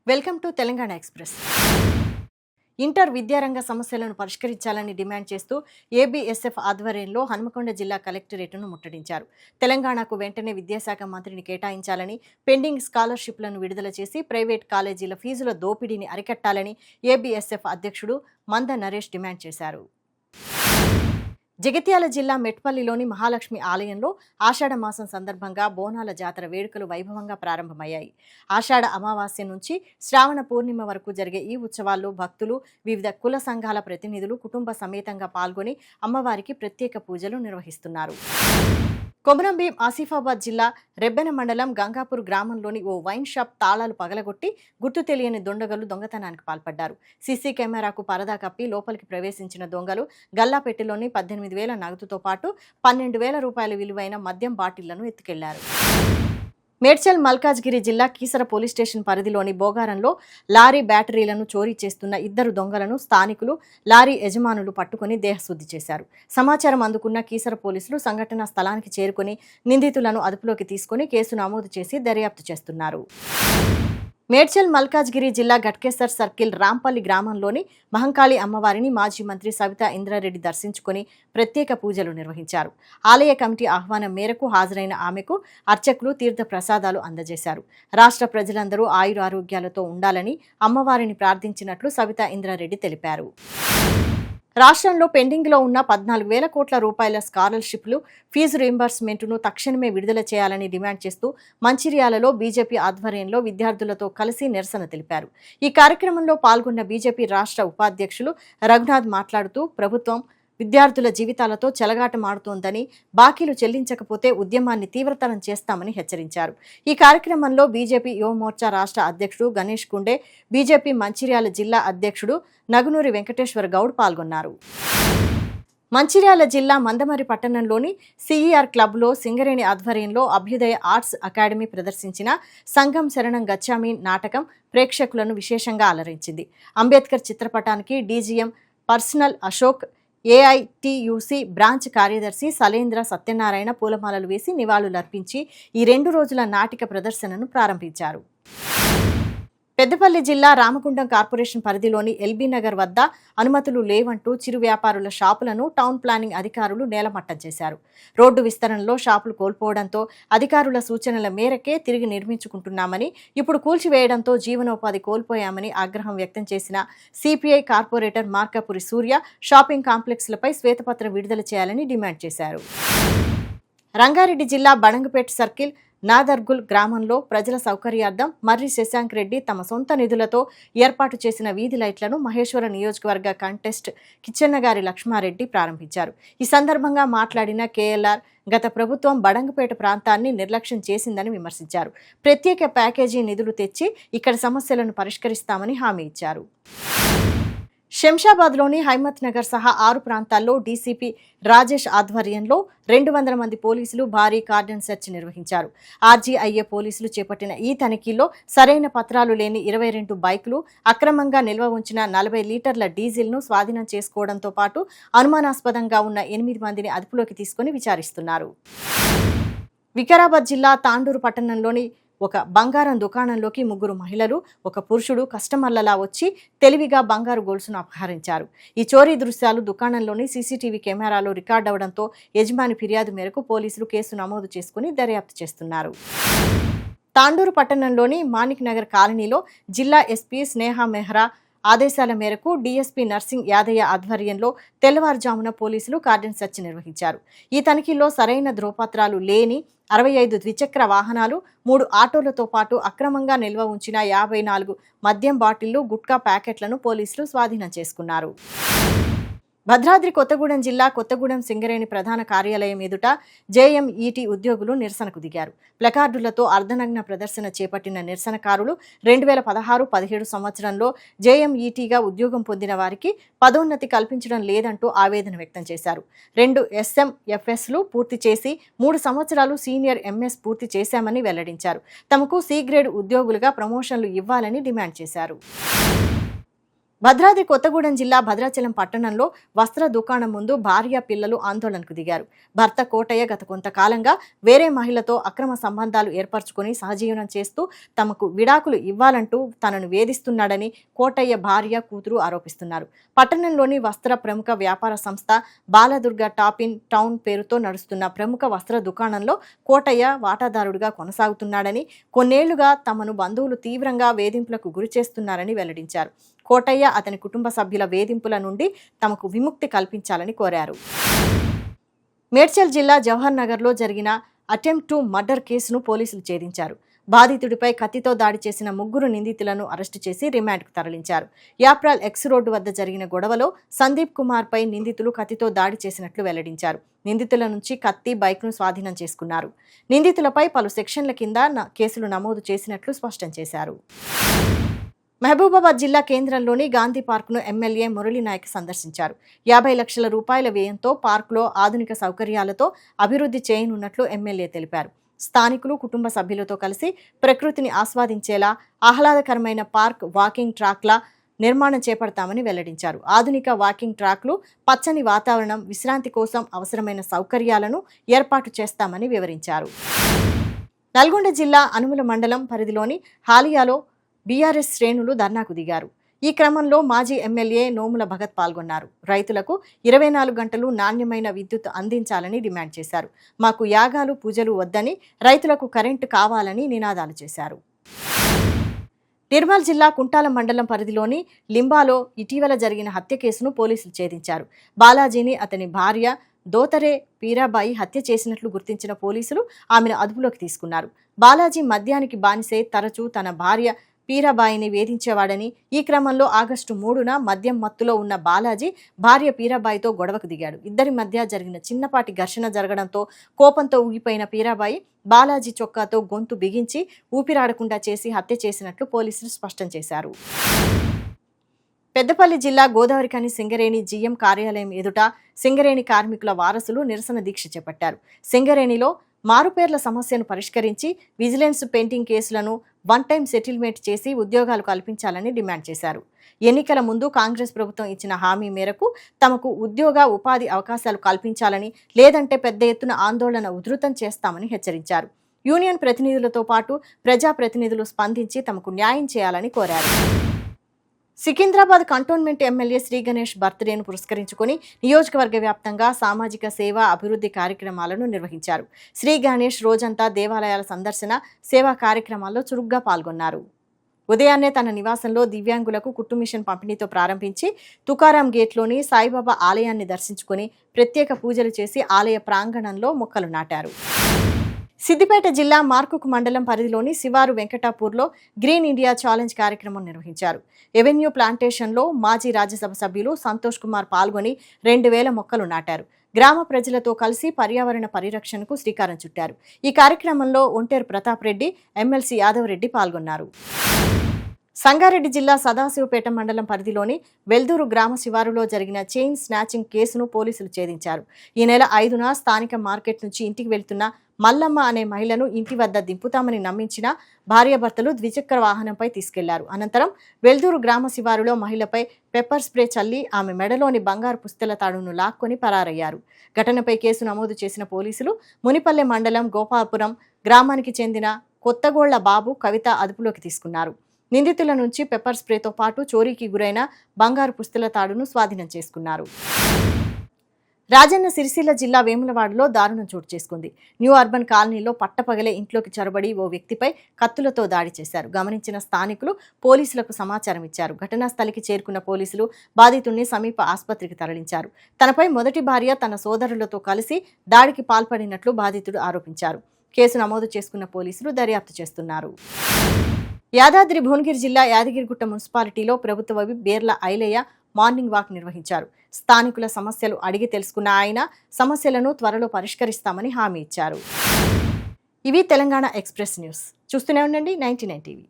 Welcome to Telangana express. Inter విద్యారంగ సమస్యలను పరిష్కరించాలని డిమాండ్ చేస్తూ ఏబీఎస్ఎఫ్ ఆధ్వర్యంలో హన్మకొండ జిల్లా కలెక్టరేట్ను ముట్టడించారు. తెలంగాణకు వెంటనే విద్యాశాఖ మంత్రిని కేటాయించాలని, పెండింగ్ స్కాలర్షిప్లను విడుదల చేసి ప్రైవేట్ కాలేజీల ఫీజుల దోపిడీని అరికట్టాలని ఏబీఎస్ఎఫ్ అధ్యక్షుడు మంద నరేష్ డిమాండ్ చేశారు. జగిత్యాల జిల్లా మెట్పల్లిలోని మహాలక్ష్మి ఆలయంలో ఆషాఢ మాసం సందర్భంగా బోనాల జాతర వేడుకలు వైభవంగా ప్రారంభమయ్యాయి. ఆషాఢ అమావాస్య నుంచి శ్రావణ పూర్ణిమ వరకు జరిగే ఈ ఉత్సవాల్లో భక్తులు, వివిధ కుల సంఘాల ప్రతినిధులు కుటుంబ సమేతంగా పాల్గొని అమ్మవారికి ప్రత్యేక పూజలు నిర్వహిస్తున్నారు. కొమరంభీం ఆసిఫాబాద్ జిల్లా రెబ్బెన మండలం గంగాపూర్ గ్రామంలోని ఓ వైన్ షాప్ తాళాలు పగలగొట్టి గుర్తు తెలియని దొండగలు దొంగతనానికి పాల్పడ్డారు. సీసీ కెమెరాకు పరదా కప్పి లోపలికి ప్రవేశించిన దొంగలు గల్లాపెట్టెలోని 18,000 నగదుతో పాటు 12,000 రూపాయల విలువైన మద్యం బాటిళ్లను ఎత్తుకెళ్లారు. మేడ్చల్ మల్కాజ్గిరి జిల్లా కీసర పోలీస్ స్టేషన్ పరిధిలోని బోగారంలో లారీ బ్యాటరీలను చోరీ చేస్తున్న 2 దొంగలను స్థానికులు, లారీ యజమానులు పట్టుకుని దేహశుద్ధి చేశారు. సమాచారం అందుకున్న కీసర పోలీసులు సంఘటనా స్థలానికి చేరుకుని నిందితులను అదుపులోకి తీసుకుని కేసు నమోదు చేసి దర్యాప్తు చేస్తున్నారు. మేడ్చల్ మల్కాజ్గిరి జిల్లా గట్కేసర్ సర్కిల్ రాంపల్లి గ్రామంలోని మహంకాళి అమ్మవారిని మాజీ మంత్రి సవితా ఇంద్రారెడ్డి దర్శించుకుని ప్రత్యేక పూజలు నిర్వహించారు. ఆలయ కమిటీ ఆహ్వానం మేరకు హాజరైన ఆమెకు అర్చకులు తీర్థ ప్రసాదాలు అందజేశారు. రాష్ట్ర ప్రజలందరూ ఆయురారోగ్యాలతో ఉండాలని అమ్మవారిని ప్రార్థించినట్లు సవితా ఇంద్రారెడ్డి తెలిపారు. రాష్ట్రంలో పెండింగ్లో ఉన్న 14,000 కోట్ల రూపాయల స్కాలర్షిప్లు ఫీజు రీయింబర్స్మెంట్ను తక్షణమే విడుదల చేయాలని డిమాండ్ చేస్తూ మంచిర్యాలలో బీజేపీ ఆధ్వర్యంలో విద్యార్థులతో కలిసి నిరసన తెలిపారు. ఈ కార్యక్రమంలో పాల్గొన్న బీజేపీ రాష్ట్ర ఉపాధ్యక్షులు రఘునాథ్ మాట్లాడుతూ ప్రభుత్వం విద్యార్థుల జీవితాలతో చెలగాటమాడుతోందని, బాకీలు చెల్లించకపోతే ఉద్యమాన్ని తీవ్రతరం చేస్తామని హెచ్చరించారు. ఈ కార్యక్రమంలో బీజేపీ యువమోర్చా రాష్ట్ర అధ్యక్షుడు గణేష్ కుండే, బీజేపీ మంచిర్యాల జిల్లా అధ్యక్షుడు నగునూరి వెంకటేశ్వర గౌడ్ పాల్గొన్నారు. మంచిర్యాల జిల్లా మందమరి పట్టణంలోని సిఈఆర్ క్లబ్లో సింగరేణి ఆధ్వర్యంలో అభ్యుదయ ఆర్ట్స్ అకాడమీ ప్రదర్శించిన సంఘం శరణం గచ్చామి నాటకం ప్రేక్షకులను విశేషంగా అలరించింది. అంబేద్కర్ చిత్రపటానికి DGM personal Ashok, AITUC branch కార్యదర్శి సలేంద్ర సత్యనారాయణ పూలమాలలు వేసి నివాళులర్పించి ఈ 2 రోజుల నాటిక ప్రదర్శనను ప్రారంభించారు. పెద్దపల్లి జిల్లా రామగుండం కార్పొరేషన్ పరిధిలోని ఎల్బీ నగర్ వద్ద అనుమతులు లేవంటూ చిరు వ్యాపారుల షాపులను టౌన్ ప్లానింగ్ అధికారులు నేలమట్టం చేశారు. రోడ్డు విస్తరణలో షాపులు కోల్పోవడంతో అధికారుల సూచనల మేరకే తిరిగి నిర్మించుకుంటున్నామని, ఇప్పుడు కూల్చివేయడంతో జీవనోపాధి కోల్పోయామని ఆగ్రహం వ్యక్తం చేసిన సిపిఐ కార్పొరేటర్ మార్కాపురి సూర్య షాపింగ్ కాంప్లెక్స్లపై శ్వేతపత్రం విడుదల చేయాలని డిమాండ్ చేశారు. రంగారెడ్డి జిల్లా బడంగపేట్ సర్కిల్ నాదర్గుల్ గ్రామంలో ప్రజల సౌకర్యార్థం మర్రి శశాంక్ రెడ్డి తమ సొంత నిధులతో ఏర్పాటు చేసిన వీధి లైట్లను మహేశ్వర నియోజకవర్గ కంటెస్ట్ కిచ్చెన్నగారి లక్ష్మారెడ్డి ప్రారంభించారు. ఈ సందర్భంగా మాట్లాడిన కేఎల్ఆర్ గత ప్రభుత్వం బడంగపేట ప్రాంతాన్ని నిర్లక్ష్యం చేసిందని విమర్శించారు. ప్రత్యేక ప్యాకేజీ నిధులు తెచ్చి ఇక్కడ సమస్యలను పరిష్కరిస్తామని హామీ ఇచ్చారు. శంషాబాద్లోని హైమత్ నగర్ సహా 6 ప్రాంతాల్లో డీసీపీ రాజేష్ ఆధ్వర్యంలో 200 మంది పోలీసులు భారీ కార్డన్ సెర్చ్ నిర్వహించారు. ఆర్జీఐఏ పోలీసులు చేపట్టిన ఈ తనిఖీల్లో సరైన పత్రాలు లేని 22 బైకులు, అక్రమంగా నిల్వ ఉంచిన 40 లీటర్ల డీజిల్ను స్వాధీనం చేసుకోవడంతో పాటు అనుమానాస్పదంగా ఉన్న 8 మందిని అదుపులోకి తీసుకుని విచారిస్తున్నారు. వికారాబాద్ జిల్లా తాండూరు పట్టణంలోని ఒక బంగారం దుకాణంలోకి 3 మహిళలు, ఒక పురుషుడు కస్టమర్లలా వచ్చి తెలివిగా బంగారు గొలుసును అపహరించారు. ఈ చోరీ దృశ్యాలు దుకాణంలోని సీసీటీవీ కెమెరాలో రికార్డవడంతో యజమాని ఫిర్యాదు మేరకు పోలీసులు కేసు నమోదు చేసుకుని దర్యాప్తు చేస్తున్నారు. తాండూరు పట్టణంలోని మాణిక్ నగర్ కాలనీలో జిల్లా ఎస్పీ స్నేహ మెహ్రా ఆదేశాల మేరకు డీఎస్పీ నర్సింగ్ యాదయ్య ఆధ్వర్యంలో తెల్లవారుజామున పోలీసులు కార్డన్ సెర్చ్ నిర్వహించారు. ఈ తనిఖీల్లో సరైన ధ్రువపత్రాలు లేని 65 ద్విచక్ర వాహనాలు, 3 ఆటోలతో పాటు అక్రమంగా నిల్వ ఉంచిన 54 మద్యం బాటిళ్లు, గుట్కా ప్యాకెట్లను పోలీసులు స్వాధీనం చేసుకున్నారు. భద్రాద్రి కొత్తగూడెం జిల్లా కొత్తగూడెం సింగరేణి ప్రధాన కార్యాలయం ఎదుట జేఎంఈటీ ఉద్యోగులు నిరసనకు దిగారు. ప్లకార్డులతో అర్ధనగ్న ప్రదర్శన చేపట్టిన నిరసనకారులు 2016-17 సంవత్సరంలో జేఎంఈటీగా ఉద్యోగం పొందిన వారికి పదోన్నతి కల్పించడం లేదంటూ ఆవేదన వ్యక్తం చేశారు. 2 SMFSలు పూర్తి చేసి 3 సంవత్సరాలు సీనియర్ MS పూర్తి చేశామని వెల్లడించారు. తమకు సి గ్రేడ్ ఉద్యోగులుగా ప్రమోషన్లు ఇవ్వాలని డిమాండ్ చేశారు. భద్రాద్రి కొత్తగూడెం జిల్లా భద్రాచలం పట్టణంలో వస్త్ర దుకాణం ముందు భార్య పిల్లలు ఆందోళనకు దిగారు. భర్త కోటయ్య గత కొంతకాలంగా వేరే మహిళతో అక్రమ సంబంధాలు ఏర్పరచుకుని సహజీవనం చేస్తూ తమకు విడాకులు ఇవ్వాలంటూ తనను వేధిస్తున్నాడని కోటయ్య భార్య, కూతురు ఆరోపిస్తున్నారు. పట్టణంలోని వస్త్ర ప్రముఖ వ్యాపార సంస్థ బాలదుర్గ టాప్ ఇన్ టౌన్ పేరుతో నడుస్తున్న ప్రముఖ వస్త్ర దుకాణంలో కోటయ్య వాటాదారుడిగా కొనసాగుతున్నాడని, కొన్నేళ్లుగా తమను బంధువులు తీవ్రంగా వేధింపులకు గురి చేస్తున్నారని వెల్లడించారు. కోటయ్య అతని కుటుంబ సభ్యుల వేధింపుల నుండి తమకు విముక్తి కల్పించాలని కోరారు. మేడ్చల్ జిల్లా జవహర్ నగర్లో జరిగిన అటెంప్ట్ టు మర్డర్ కేసును పోలీసులు ఛేదించారు. బాధితుడిపై కత్తితో దాడి చేసిన 3 నిందితులను అరెస్టు చేసి రిమాండ్కు తరలించారు. యాప్రాల్ ఎక్స్ రోడ్డు వద్ద జరిగిన గొడవలో సందీప్ కుమార్ పై నిందితులు కత్తితో దాడి చేసినట్లు వెల్లడించారు. నిందితుల నుంచి కత్తి, బైక్ను స్వాధీనం చేసుకున్నారు. నిందితులపై పలు సెక్షన్ల కింద కేసులు నమోదు చేసినట్లు స్పష్టం చేశారు. మహబూబాబాద్ జిల్లా కేంద్రంలోని గాంధీ పార్కును ఎమ్మెల్యే మురళీ నాయక్ సందర్శించారు. 50 లక్షల రూపాయల వ్యయంతో పార్కులో ఆధునిక సౌకర్యాలతో అభివృద్ధి చేయనున్నట్లు ఎమ్మెల్యే తెలిపారు. స్థానికులు కుటుంబ సభ్యులతో కలిసి ప్రకృతిని ఆస్వాదించేలా ఆహ్లాదకరమైన పార్క్, వాకింగ్ ట్రాక్ల నిర్మాణం చేపడతామని వెల్లడించారు. ఆధునిక వాకింగ్ ట్రాక్లు, పచ్చని వాతావరణం, విశ్రాంతి కోసం అవసరమైన సౌకర్యాలను ఏర్పాటు చేస్తామని వివరించారు. నల్గొండ జిల్లా అనుముల మండలం పరిధిలోని హాలియాలో బీఆర్ఎస్ శ్రేణులు ధర్నాకు దిగారు. ఈ క్రమంలో మాజీ ఎమ్మెల్యే నోముల భగత్ పాల్గొన్నారు. రైతులకు 24 గంటలు నాణ్యమైన విద్యుత్ అందించాలని డిమాండ్ చేశారు. మాకు యాగాలు, పూజలు వద్దని, రైతులకు కరెంటు కావాలని నినాదాలు చేశారు. నిర్మల్ జిల్లా కుంటాల మండలం పరిధిలోని లింబాలో ఇటీవల జరిగిన హత్య కేసును పోలీసులు ఛేదించారు. బాలాజీని అతని భార్య దోతరే పీరాబాయి హత్య చేసినట్లు గుర్తించిన పోలీసులు ఆమెను అదుపులోకి తీసుకున్నారు. బాలాజీ మద్యానికి బానిసై తరచూ తన భార్య పీరాబాయిని వేధించేవాడని, ఈ క్రమంలో ఆగస్టు 3న మద్యం మత్తులో ఉన్న బాలాజీ భార్య పీరాబాయితో గొడవకు దిగాడు. ఇద్దరి మధ్య జరిగిన చిన్నపాటి ఘర్షణ జరగడంతో కోపంతో ఊగిపోయిన పీరాబాయి బాలాజీ చొక్కాతో గొంతు బిగించి ఊపిరాడకుండా చేసి హత్య చేసినట్లు పోలీసులు స్పష్టం చేశారు. పెద్దపల్లి జిల్లా గోదావరిఖని సింగరేణి జీఎం కార్యాలయం ఎదుట సింగరేణి కార్మికుల వారసులు నిరసన దీక్ష చేపట్టారు. సింగరేణిలో మారుపేర్ల సమస్యను పరిష్కరించి విజిలెన్స్ పెయింటింగ్ కేసులను వన్ టైం సెటిల్మెంట్ చేసి ఉద్యోగాలు కల్పించాలని డిమాండ్ చేశారు. ఎన్నికల ముందు కాంగ్రెస్ ప్రభుత్వం ఇచ్చిన హామీ మేరకు తమకు ఉద్యోగ, ఉపాధి అవకాశాలు కల్పించాలని, లేదంటే పెద్ద ఎత్తున ఆందోళన ఉధృతం చేస్తామని హెచ్చరించారు. యూనియన్ ప్రతినిధులతో పాటు ప్రజాప్రతినిధులు స్పందించి తమకు న్యాయం చేయాలని కోరారు. సికింద్రాబాద్ కంటోన్మెంట్ ఎమ్మెల్యే శ్రీ గణేష్ బర్త్డేను పురస్కరించుకుని నియోజకవర్గ వ్యాప్తంగా సామాజిక సేవా అభివృద్ధి కార్యక్రమాలను నిర్వహించారు. శ్రీ గణేష్ రోజంతా దేవాలయాల సందర్శన, సేవా కార్యక్రమాల్లో చురుగ్గా పాల్గొన్నారు. ఉదయాన్నే తన నివాసంలో దివ్యాంగులకు కుట్టు మిషన్ పంపిణీతో ప్రారంభించి తుకారాం గేట్లోని సాయిబాబా ఆలయాన్ని దర్శించుకుని ప్రత్యేక పూజలు చేసి ఆలయ ప్రాంగణంలో మొక్కలు నాటారు. సిద్దిపేట జిల్లా మార్కుక్ మండలం పరిధిలోని శివారు వెంకటాపూర్లో గ్రీన్ ఇండియా ఛాలెంజ్ కార్యక్రమం నిర్వహించారు. ఎవెన్యూ ప్లాంటేషన్లో మాజీ రాజ్యసభ సభ్యులు సంతోష్ కుమార్ పాల్గొని 2000 మొక్కలు నాటారు. గ్రామ ప్రజలతో కలిసి పర్యావరణ పరిరక్షణకు శ్రీకారం చుట్టారు. ఈ కార్యక్రమంలో ఒంటేరు ప్రతాప్ రెడ్డి, ఎమ్మెల్సీ యాదవ్ రెడ్డి పాల్గొన్నారు. సంగారెడ్డి జిల్లా సదాశివపేట మండలం పరిధిలోని వెల్దూరు గ్రామ శివారులో జరిగిన చైన్ స్నాచింగ్ కేసును పోలీసులు ఛేదించారు. ఈ నెల 5న స్థానిక మార్కెట్ నుంచి ఇంటికి వెళ్తున్న మల్లమ్మ అనే మహిళను ఇంటి వద్ద దింపుతామని నమ్మించిన భార్యాభర్తలు ద్విచక్ర వాహనంపై తీసుకెళ్లారు. అనంతరం వెల్దూరు గ్రామ శివారులో మహిళపై పెప్పర్ స్ప్రే చల్లి ఆమె మెడలోని బంగారు పుస్తెల తాడును లాక్కొని పరారయ్యారు. ఘటనపై కేసు నమోదు చేసిన పోలీసులు మునిపల్లె మండలం గోపాపురం గ్రామానికి చెందిన కొత్తగోళ్ల బాబు, కవిత అదుపులోకి తీసుకున్నారు. నిందితుల నుంచి పెప్పర్ స్ప్రేతో పాటు చోరీకి గురైన బంగారు పుస్తెల తాడును స్వాధీనం చేసుకున్నారు. రాజన్న సిరిసిల్ల జిల్లా వేములవాడలో దారుణం చోటు చేసుకుంది. న్యూ అర్బన్ కాలనీలో పట్టపగలే ఇంట్లోకి చొరబడి ఓ వ్యక్తిపై కత్తులతో దాడి చేశారు. గమనించిన స్థానికులు పోలీసులకు సమాచారం ఇచ్చారు. ఘటనా స్థలికి చేరుకున్న పోలీసులు బాధితుడిని సమీప ఆసుపత్రికి తరలించారు. తనపై మొదటి భార్య తన సోదరులతో కలిసి దాడికి పాల్పడినట్లు బాధితుడు ఆరోపించారు. కేసు నమోదు చేసుకున్న పోలీసులు దర్యాప్తు చేస్తున్నారు. యాదాద్రి భువనగిరి జిల్లా యాదగిరిగుట్ట మున్సిపాలిటీలో ప్రభుత్వ whip Beerla Ailayya morning walk నిర్వహించారు. స్థానికుల సమస్యలు అడిగి తెలుసుకున్న ఆయన సమస్యలను త్వరలో పరిష్కరిస్తామని హామీ ఇచ్చారు. ఇవి తెలంగాణ ఎక్స్ప్రెస్ న్యూస్. చూస్తూనే ఉండండి 99 టీవీ.